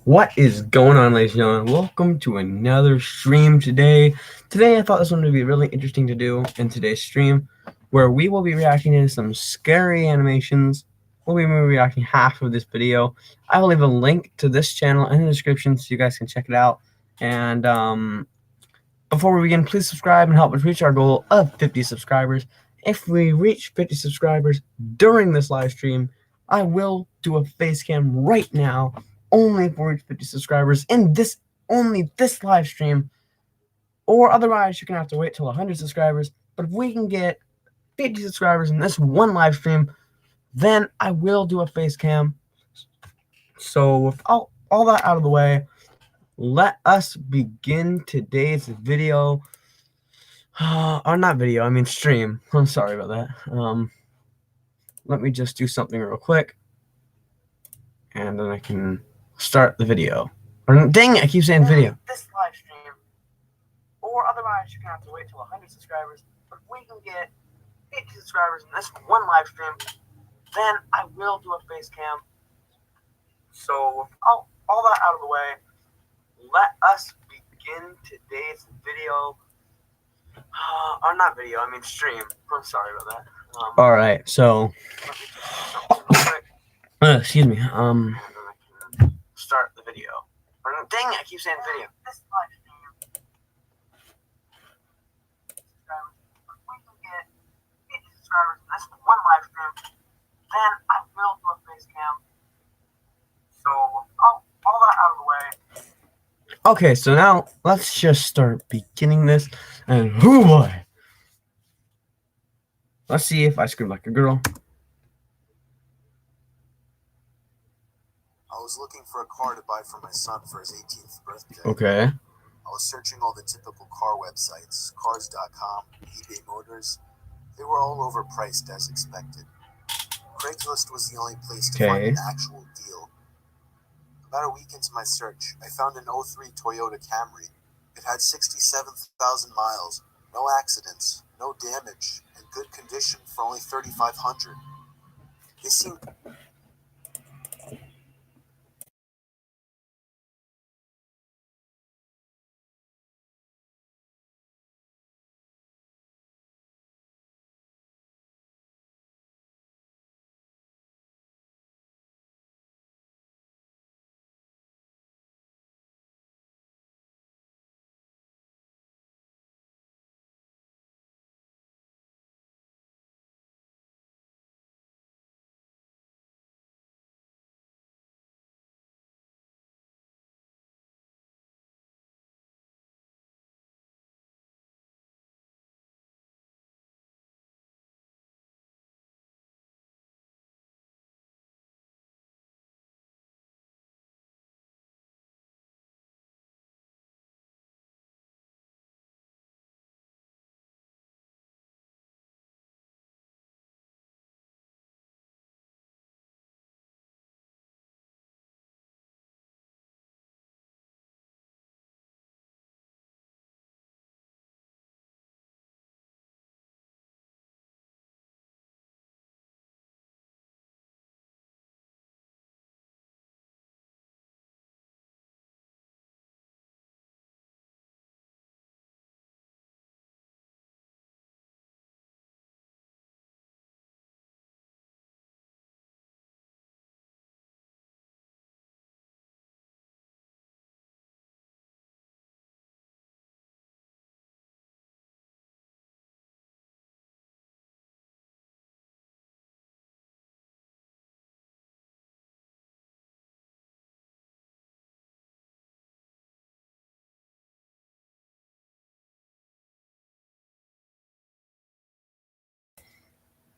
What is going on, ladies and gentlemen? Welcome to another stream today. Today, I thought this one would be really interesting to do in today's stream, where we will be reacting to some scary animations. We'll be reacting half of this video. I will leave a link to this channel in the description so you guys can check it out. And before we begin, please subscribe and help us reach our goal of 50 subscribers. If we reach 50 subscribers during this live stream, I will do a face cam right now only for 50 subscribers in this live stream, or otherwise you're gonna have to wait till 100 subscribers. But if we can get 50 subscribers in this one live stream, then I will do a face cam. So with all that out of the way, let us begin today's video. Or not video, I mean stream. I'm sorry about that. Let me just do something real quick, and then I can start the video. Or, dang it, I keep saying video. This live stream, or otherwise you're gonna have to wait till 100 subscribers. But if we can get 50 subscribers in this one live stream, then I will do a face cam. So with all that out of the way, let us begin today's video. Or not video, I mean stream. I'm sorry about that. Alright, so excuse me. Start the video. Dang it, I keep saying video. This live stream. We can get 50 subscribers in this one live stream, then I will do a face cam. So all that out of the way. Okay, so now let's just start beginning this. And oh boy. Let's see if I scream like a girl. I was looking for a car to buy for my son for his 18th birthday. Okay. I was searching all the typical car websites, cars.com, eBay Motors. They were all overpriced as expected. Craigslist was the only place to find an actual deal. About a week into my search, I found an 03 Toyota Camry. It had 67,000 miles, no accidents, no damage, and good condition for only $3,500. They seemed...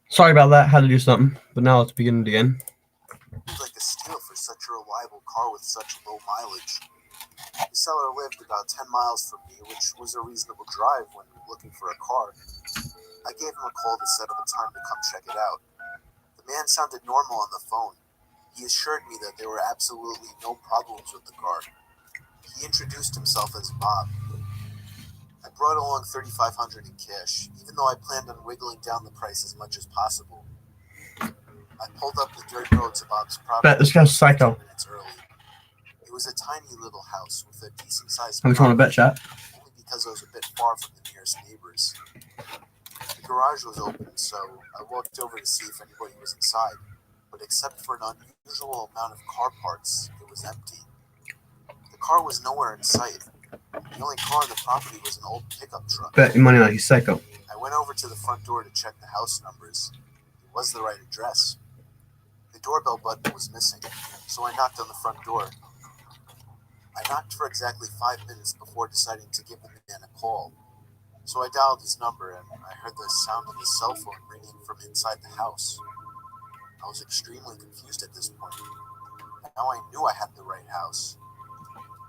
Sorry about that, had to do something, but now let's begin it again. like a steal for such a reliable car with such low mileage. The seller lived about 10 miles from me, which was a reasonable drive when looking for a car. I gave him a call to set up a time to come check it out. The man sounded normal on the phone. He assured me that there were absolutely no problems with the car. He introduced himself as Bob. I brought along $3,500 in cash, even though I planned on wiggling down the price as much as possible. I pulled up the dirt road to Bob's property. Bet this guy's psycho. 10 minutes early. It was a tiny little house with a decent-sized How much you want to bet, chat? only because I was a bit far from the nearest neighbors. The garage was open, so I walked over to see if anybody was inside, but except for an unusual amount of car parts, it was empty. The car was nowhere in sight. The only car on the property was an old pickup truck. Bet your money on it, he's psycho. I went over to the front door to check the house numbers. It was the right address. The doorbell button was missing, so I knocked on the front door. I knocked for exactly 5 minutes before deciding to give the man a call. So I dialed his number and I heard the sound of his cell phone ringing from inside the house. I was extremely confused at this point. Now I knew I had the right house.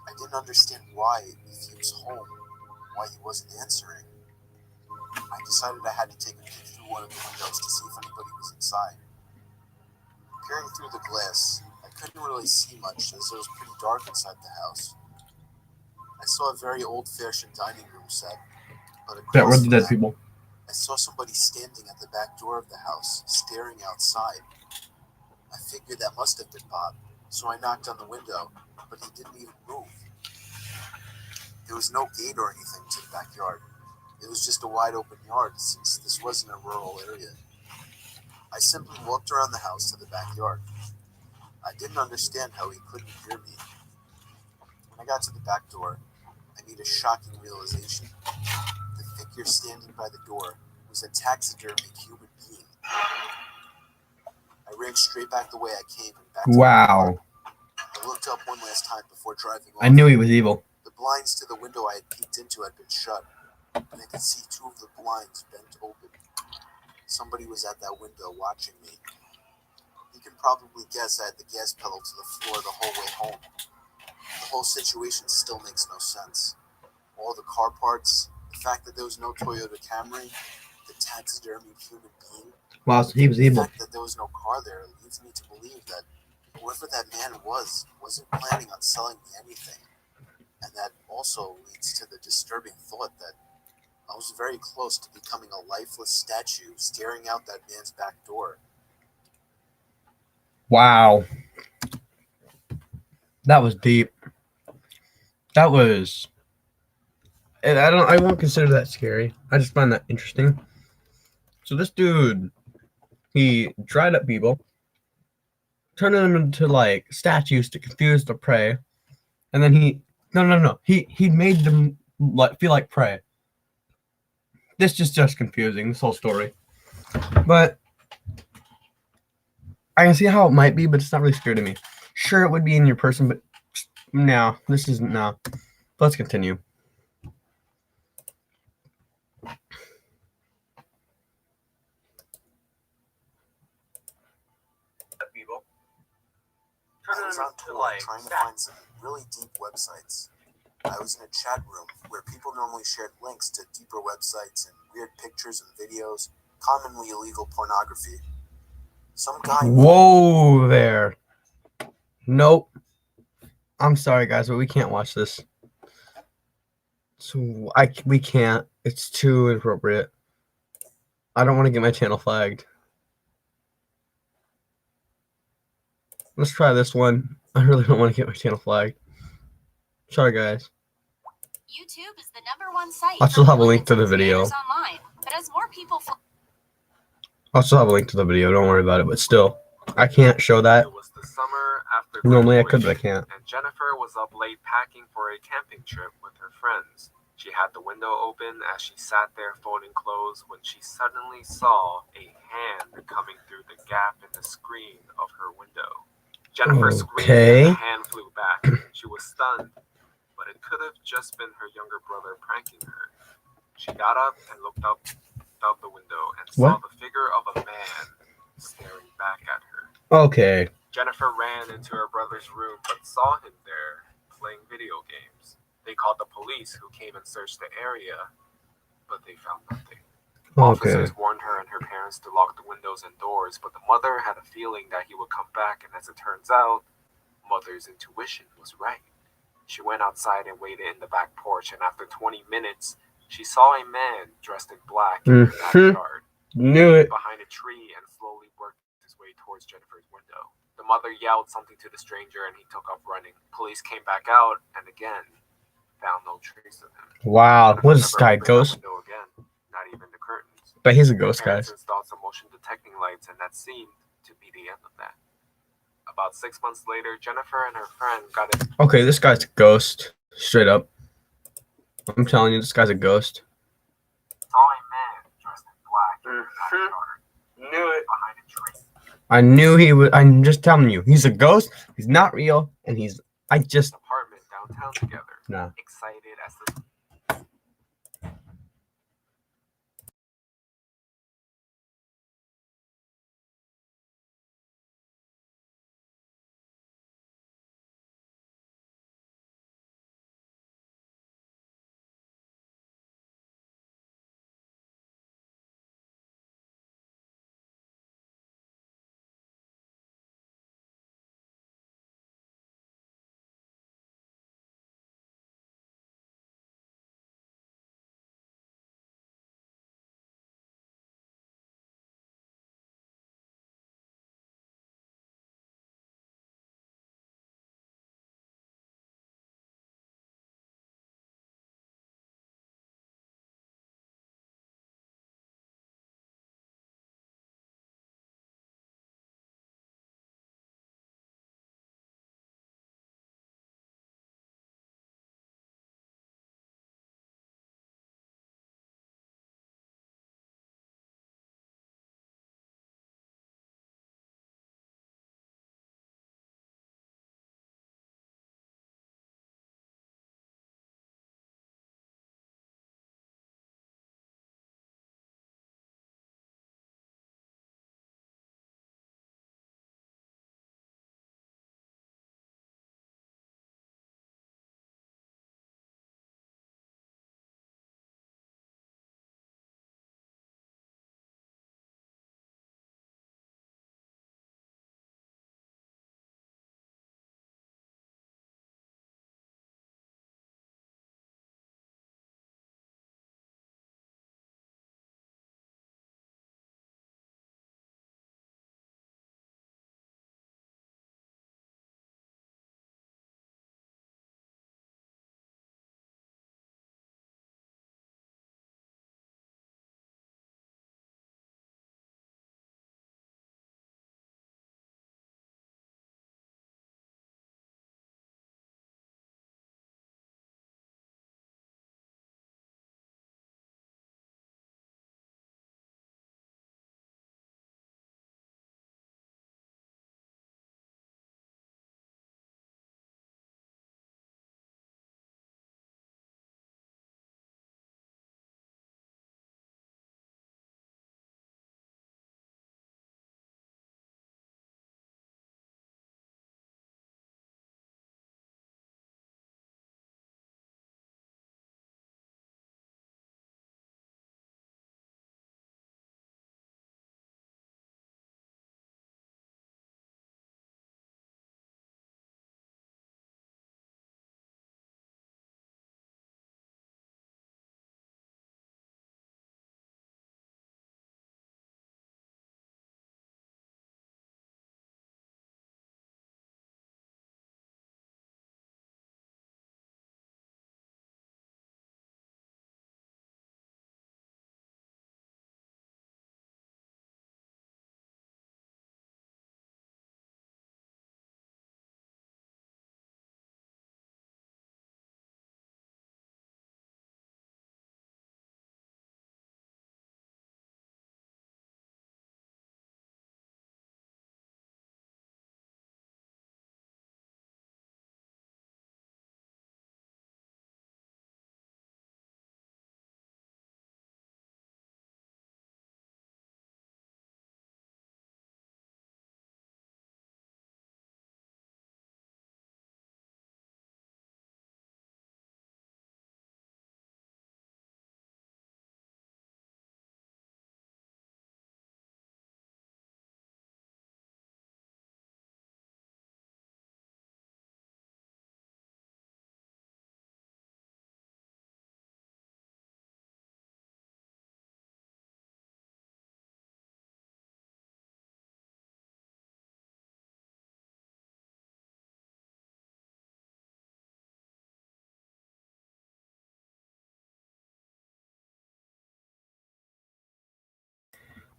I didn't understand why, if he was home, why he wasn't answering. I decided I had to take a peek through one of the windows to see if anybody was inside. Peering through the glass, I couldn't really see much as it was pretty dark inside the house. I saw a very old-fashioned dining room set, but Bet we're across the from dead that, people. I saw somebody standing at the back door of the house, staring outside. I figured that must have been Bob, so I knocked on the window, but he didn't even move. There was no gate or anything to the backyard. It was just a wide open yard, since this wasn't a rural area. I simply walked around the house to the backyard. I didn't understand how he couldn't hear me. When I got to the back door, I made a shocking realization. The figure standing by the door was a taxidermied human being. I ran straight back the way I came and back to the Wow. car. I looked up one last time before driving off. I knew he was evil. The blinds to the window I had peeked into had been shut, and I could see two of the blinds bent open. Somebody was at that window watching me. You can probably guess I had the gas pedal to the floor the whole way home. The whole situation still makes no sense. All the car parts, the fact that there was no Toyota Camry, the taxidermied human being. Wow, so he was The evil. fact that there was no car there leads me to believe that whoever that man wasn't planning on selling me anything. And that also leads to the disturbing thought that I was very close to becoming a lifeless statue staring out that man's back door. Wow. That was deep. That was... and I won't consider that scary. I just find that interesting. So this dude, he dried up people, turning them into like statues to confuse the prey, and then he made them like feel like prey. This is just confusing, this whole story. But I can see how it might be, but it's not really scary to me. Sure, it would be in your person, but no, this isn't. No. Let's continue. People. I was on tour trying to find some really deep websites. I was in a chat room where people normally shared links to deeper websites and weird pictures and videos, commonly illegal pornography. Some guy... Whoa there. Nope. I'm sorry, guys, but we can't watch this. So we can't. It's too inappropriate. I don't want to get my channel flagged. Let's try this one. I really don't want to get my channel flagged. Sorry, guys. YouTube is the #1 site. I'll still have a link to the video. Online, but as more people I'll still have a link to the video. Don't worry about it. But still, I can't show that. It was the summer after Normally I could, graduation, but I can't. and Jennifer was up late packing for a camping trip with her friends. She had the window open as she sat there folding clothes when she suddenly saw a hand coming through the gap in the screen of her window. Jennifer screamed and the hand flew back. She was stunned, but it could have just been her younger brother pranking her. She got up and looked up out the window and saw the figure of a man staring back at her. Okay. Jennifer ran into her brother's room but saw him there playing video games. They called the police, who came and searched the area, but they found nothing. Officers warned her and her parents to lock the windows and doors, but the mother had a feeling that he would come back, and as it turns out, mother's intuition was right. She went outside and waited in the back porch, and after 20 minutes, she saw a man dressed in black in her backyard. Knew it. Behind a tree and slowly worked his way towards Jennifer's window. The mother yelled something to the stranger and he took off running. Police came back out and again found no trace of him. Wow, Jennifer what is this never guy, opened that ghost? window again, not even the curtains. But he's a Her ghost, parents guys. installed some motion detecting lights and that seemed to be the end of that. About 6 months later, Jennifer and her friend got it. Okay, this guy's a ghost. Straight up. I'm telling you, this guy's a ghost. Saw a man dressed in black in the backyard. Knew it. Behind a tree. I knew he would. I'm just telling you, he's a ghost. He's not real, and Apartment downtown together. Nah. Excited as the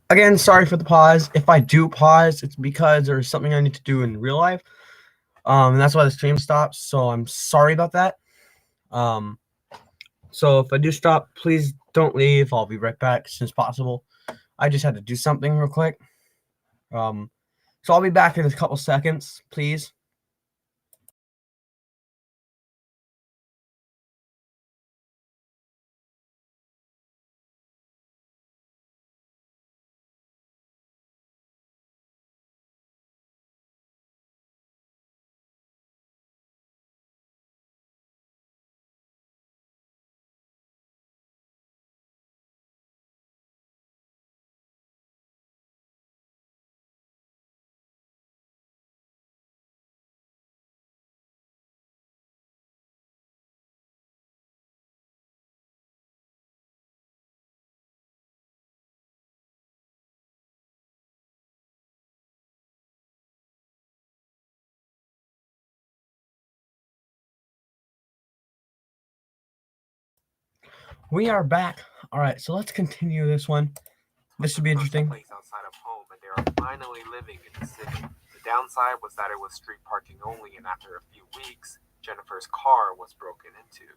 Again, sorry for the pause. If I do pause, it's because there's something I need to do in real life. And that's why the stream stops. So I'm sorry about that. So if I do stop, please don't leave. I'll be right back as soon as possible. I just had to do something real quick. So I'll be back in a couple seconds, please. We are back. All right, so let's continue this one. This should be interesting. Place outside of home, and they are finally living in the city. The downside was that it was street parking only, and after a few weeks, Jennifer's car was broken into.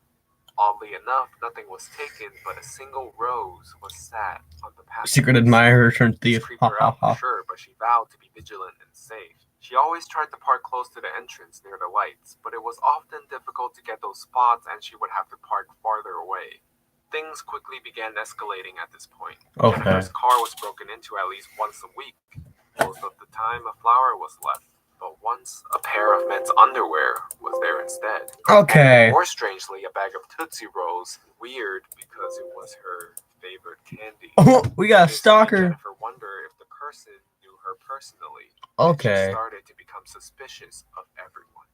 Oddly enough, nothing was taken, but a single rose was sat on the passenger Secret admirer turned This thief. creeped her out for sure, but she vowed to be vigilant and safe. She always tried to park close to the entrance near the lights, but it was often difficult to get those spots, and she would have to park farther away. Things quickly began escalating at this point. Okay. Jennifer's car was broken into at least once a week. Most of the time, a flower was left, but once a pair of men's underwear was there instead. Okay. And more strangely, a bag of Tootsie Rolls. Weird because it was her favorite candy. Oh, we got a This made stalker. Jennifer wonder if the person knew her personally. Okay. She started to become suspicious of everyone.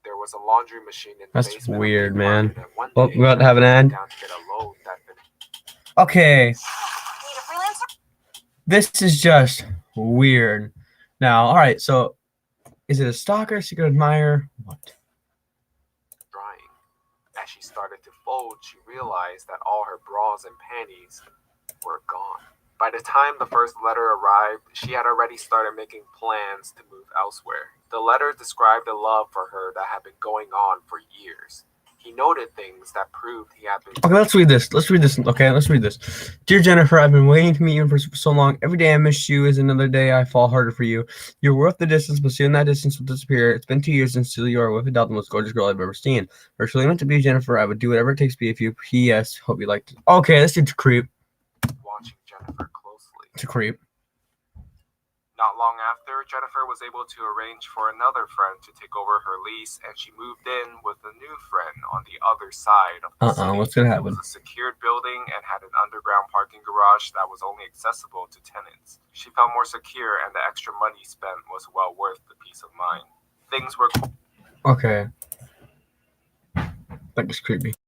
There was a laundry machine in the That's basement weird, of the man. apartment, and one Oh, day, we're about to have an Jennifer ad. sat down to get a loan that finished. Okay. Need a freelancer? This is just weird. Now, all right. So, is it a stalker, secret admirer? What? Drying. As she started to fold, she realized that all her bras and panties were gone. By the time the first letter arrived, she had already started making plans to move elsewhere. The letter described a love for her that had been going on for years. He noted things that proved he had been... Okay, let's read this. Okay, let's read this. Dear Jennifer, I've been waiting to meet you for so long. Every day I miss you is another day I fall harder for you. You're worth the distance, but soon that distance will disappear. It's been 2 years since you are without the most gorgeous girl I've ever seen. We're truly meant to be, Jennifer. I would do whatever it takes to be with you. P.S. Hope you liked it. Okay, this dude's a creep. Watching Jennifer closely. It's a creep. Not long after, Jennifer was able to arrange for another friend to take over her lease, and she moved in with a new friend on the other side of the city. What's gonna happen? It was a secured building and had an underground parking garage that was only accessible to tenants. She felt more secure, and the extra money spent was well worth the peace of mind. Things were... Okay. That was creepy.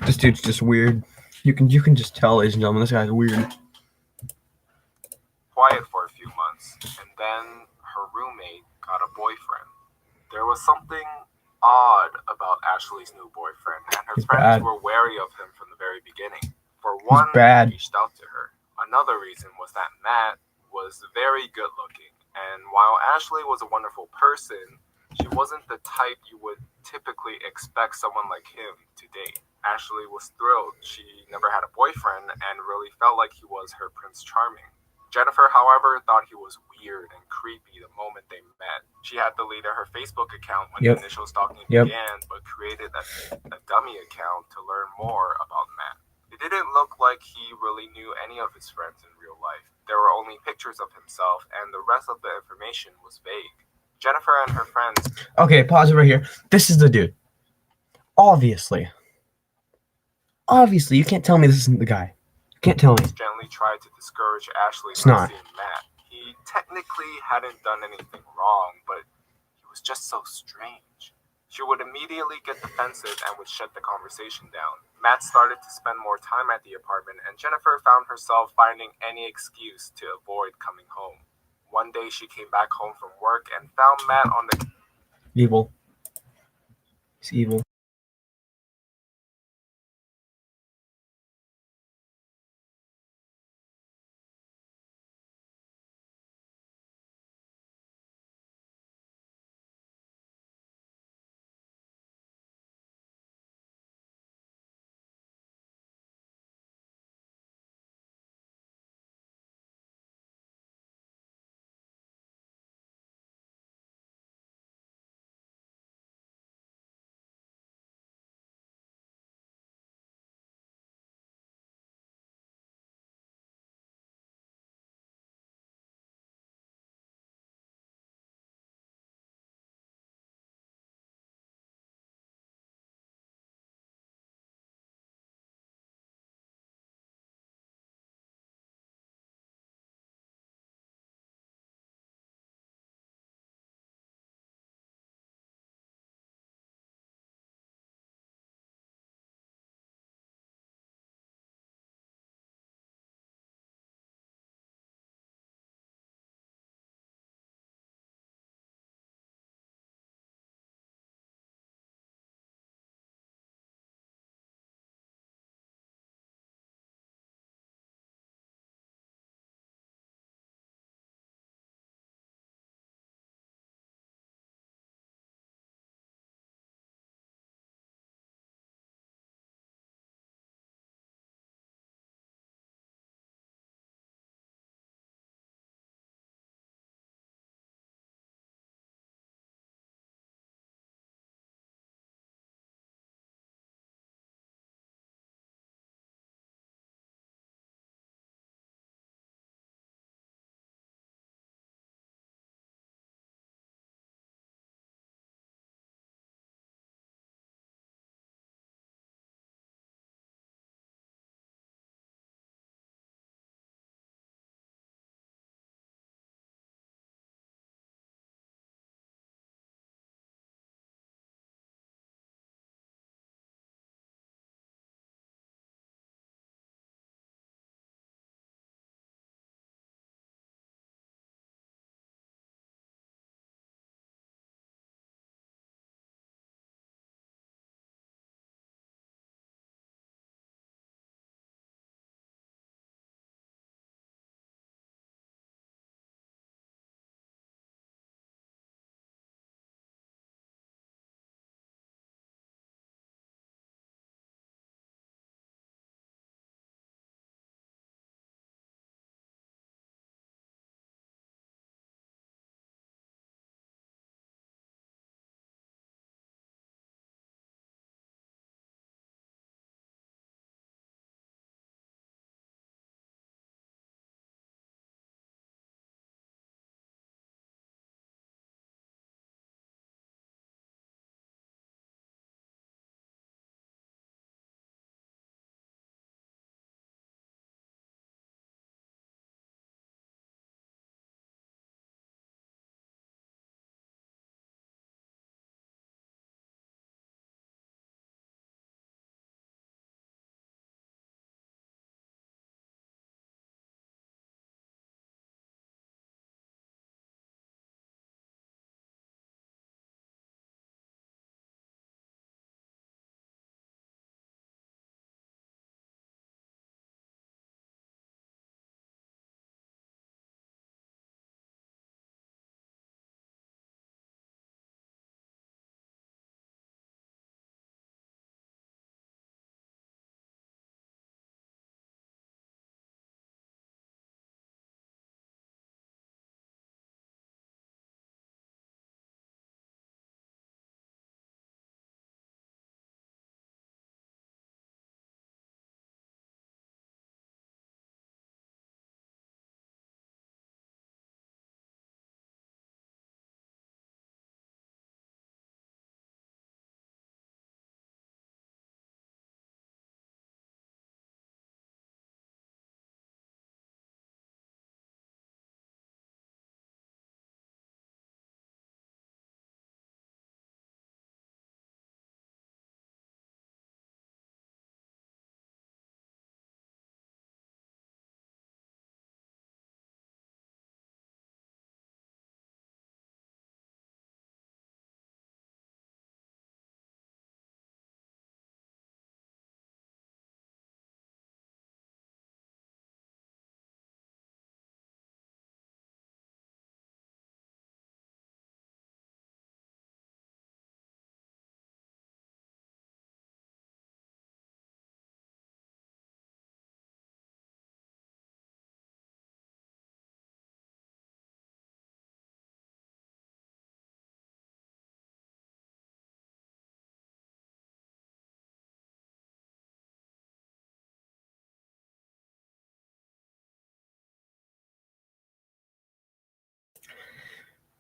This dude's just weird. You can just tell, ladies and gentlemen, this guy's weird. Quiet for a few months, and then her roommate got a boyfriend. There was something odd about Ashley's new boyfriend, and her He's friends bad. were wary of him from the very beginning. For He's one, bad. he reached out to her. Another reason was that Matt was very good looking, and while Ashley was a wonderful person, she wasn't the type you would typically expect someone like him to date. Ashley was thrilled. She never had a boyfriend and really felt like he was her Prince Charming. Jennifer, however, thought he was weird and creepy the moment they met. She had deleted her Facebook account when Yep. the initial stalking Yep. began, but created a dummy account to learn more about Matt. It didn't look like he really knew any of his friends in real life. There were only pictures of himself, and the rest of the information was vague. Jennifer and her friends Okay, pause it right here. This is the dude. Obviously, you can't tell me this isn't the guy. You can't tell me. gently tried to discourage Ashley It's from not. seeing Matt. He technically hadn't done anything wrong, but he was just so strange. She would immediately get defensive and would shut the conversation down. Matt started to spend more time at the apartment, and Jennifer found herself finding any excuse to avoid coming home. One day she came back home from work and found Matt on the Evil. He's evil.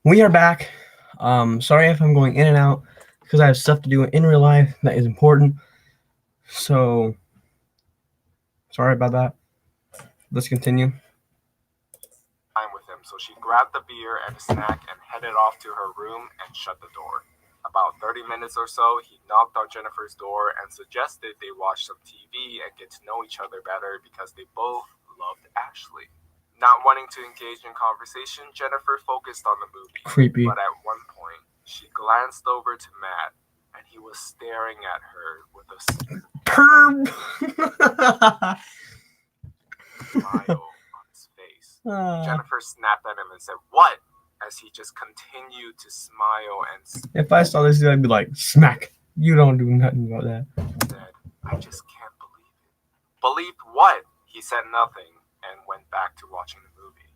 We are back. Sorry if I'm going in and out because I have stuff to do in real life that is important. So, sorry about that. Let's continue. Time with him, so she grabbed the beer and a snack and headed off to her room and shut the door. About 30 minutes or so, he knocked on Jennifer's door and suggested they watch some TV and get to know each other better because they both loved Ashley. Not wanting to engage in conversation, Jennifer focused on the movie. Creepy. But at one point, she glanced over to Matt, and he was staring at her with a Perm. smile on his face. Jennifer snapped at him and said, "What?" as he just continued to smile and If I saw this, I'd be like, smack. You don't do nothing about that. said, "I just can't believe it." Believed what? He said nothing and went back to watching the movie.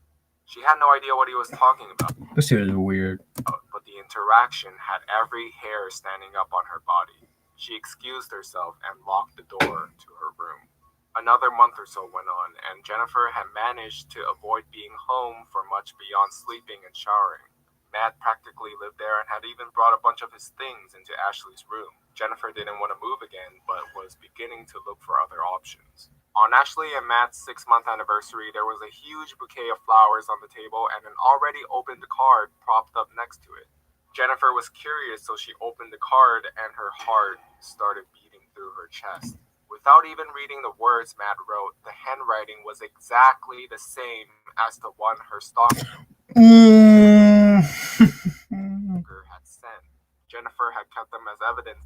She had no idea what he was talking about, This dude is weird. but the interaction had every hair standing up on her body. She excused herself and locked the door to her room. Another month or so went on, and Jennifer had managed to avoid being home for much beyond sleeping and showering. Matt practically lived there and had even brought a bunch of his things into Ashley's room. Jennifer didn't want to move again, but was beginning to look for other options. On Ashley and Matt's 6-month anniversary, there was a huge bouquet of flowers on the table and an already opened card propped up next to it. Jennifer was curious, so she opened the card and her heart started beating through her chest. Without even reading the words Matt wrote, the handwriting was exactly the same as the one her stalker had sent. Jennifer had kept them as evidence.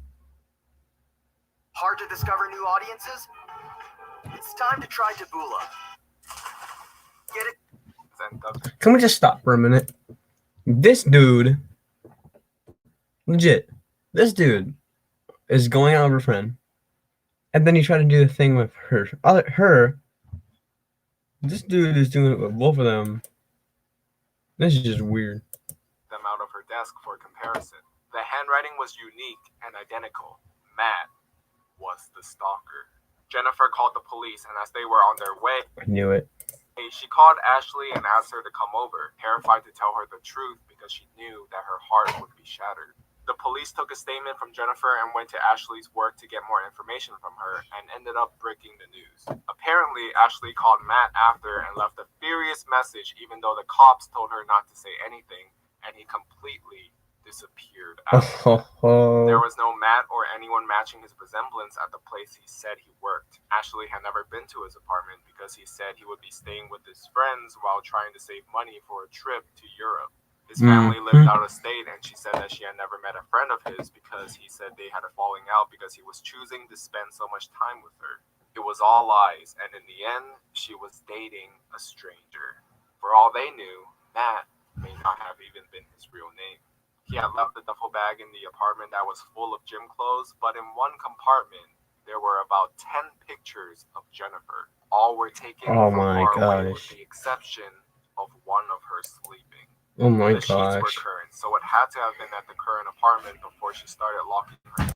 Hard to discover new audiences? It's time to try Taboola. Get it? And Can we just stop for a minute? This dude, legit, this dude is going out with her friend, and then he tried to do the thing with her. This dude is doing it with both of them. This is just weird. them out of her desk for comparison. The handwriting was unique and identical. Matt was the stalker. Jennifer called the police, and as they were on their way, I knew it. she called Ashley and asked her to come over, terrified to tell her the truth because she knew that her heart would be shattered. The police took a statement from Jennifer and went to Ashley's work to get more information from her and ended up breaking the news. Apparently, Ashley called Matt after and left a furious message even though the cops told her not to say anything, and he completely disappeared after. There was no Matt or anyone matching his resemblance at the place he said he worked. Ashley had never been to his apartment because he said he would be staying with his friends while trying to save money for a trip to Europe. His family lived out of state, and she said that she had never met a friend of his because he said they had a falling out because he was choosing to spend so much time with her. It was all lies, and in the end, she was dating a stranger. For all they knew, Matt may not have even been his real name. He had left the duffel bag in the apartment that was full of gym clothes, but in one compartment, there were about 10 pictures of Jennifer. All were taken Oh from my far away with gosh. the exception of one of her sleeping. Oh my The sheets were gosh. current, so it had to have been at the current apartment before she started locking her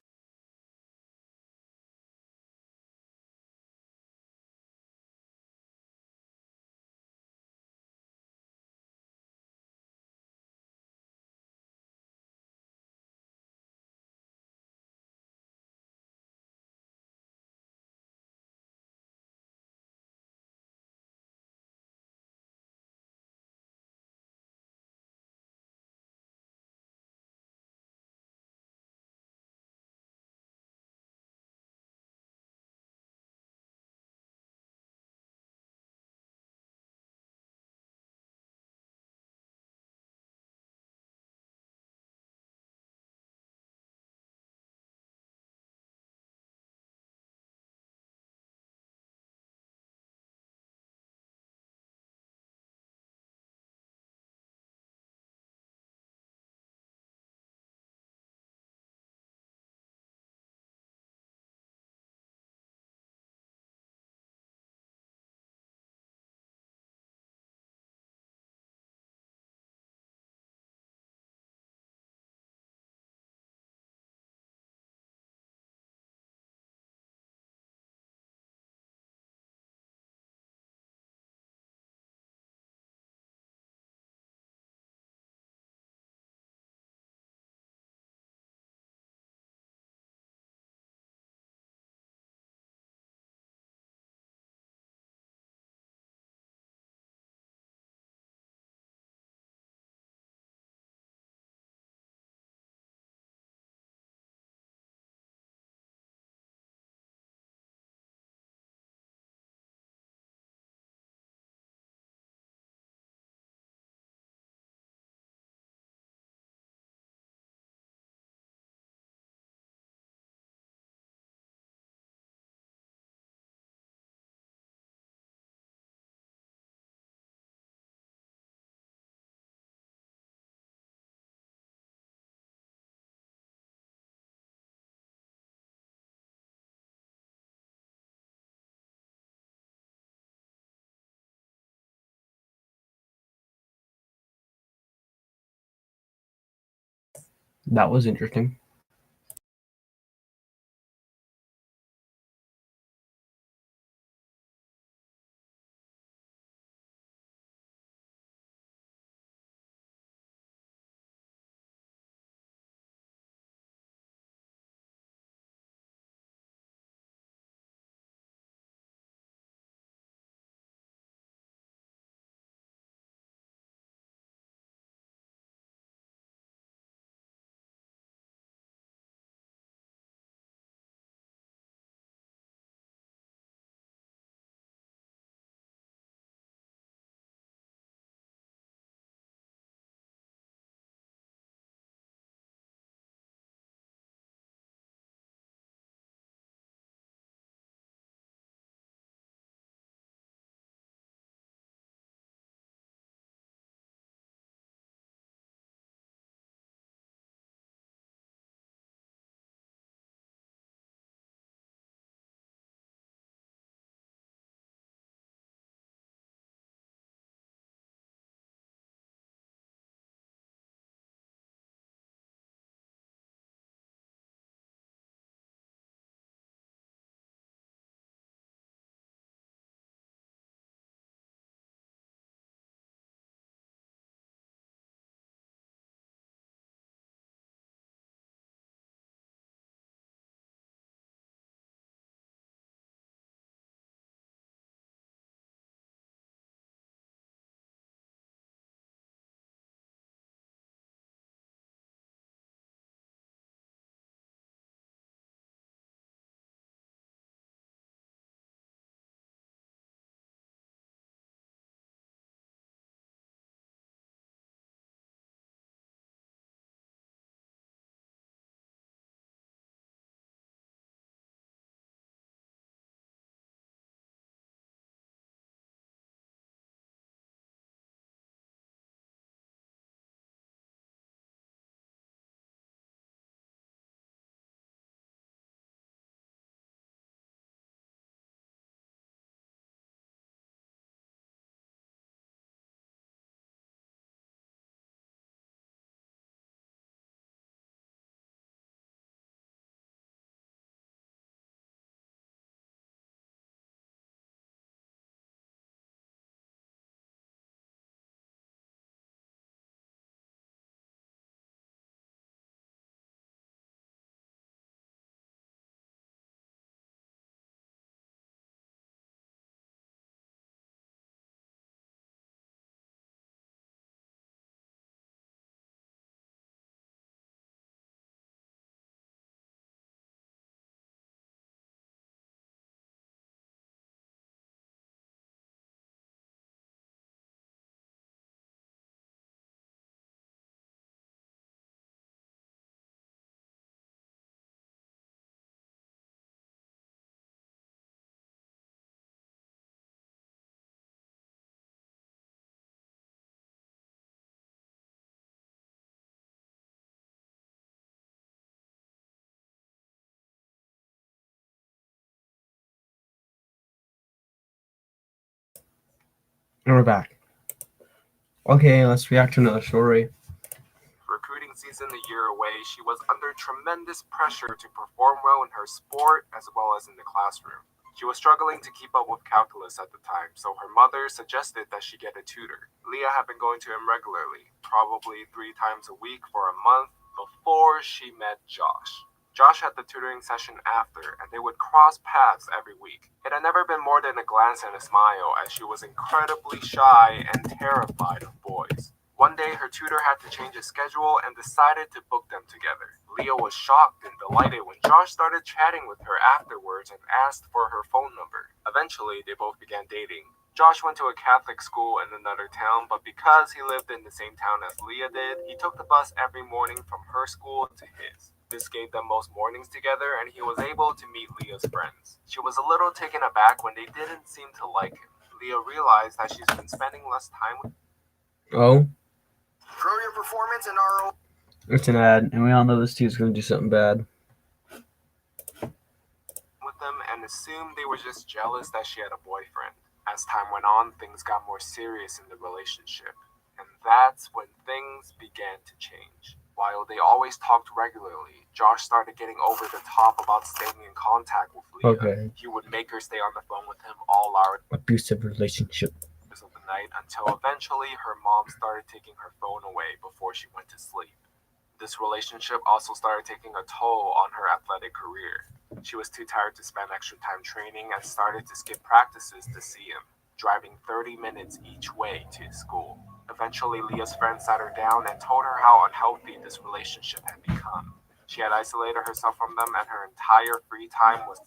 That was interesting. And we're back. Okay, let's react to another story. Recruiting season a year away, she was under tremendous pressure to perform well in her sport as well as in the classroom. She was struggling to keep up with calculus at the time, so her mother suggested that she get a tutor. Leah had been going to him regularly, probably 3 times a week for a month, before she met Josh. Josh had the tutoring session after, and they would cross paths every week. It had never been more than a glance and a smile, as she was incredibly shy and terrified of boys. One day, her tutor had to change his schedule and decided to book them together. Leah was shocked and delighted when Josh started chatting with her afterwards and asked for her phone number. Eventually, they both began dating. Josh went to a Catholic school in another town, but because he lived in the same town as Leah did, he took the bus every morning from her school to his. This gave them most mornings together, and he was able to meet Leah's friends. She was a little taken aback when they didn't seem to like him. Leah realized that she's been spending less time with Oh, Grow your performance in our it's an ad, and we all know this dude's gonna do something bad. them and assumed they were just jealous that she had a boyfriend. As time went on, things got more serious in the relationship. And that's when things began to change. While While they always talked regularly, Josh started getting over the top about staying in contact with Leah. Okay. He would make her stay on the phone with him all hours Abusive relationship. of the night until eventually her mom started taking her phone away before she went to sleep. This relationship also started taking a toll on her athletic career. She was too tired to spend extra time training and started to skip practices to see him, driving 30 minutes each way to school. Eventually, Leah's friend sat her down and told her how unhealthy this relationship had become. She had isolated herself from them, and her entire free time was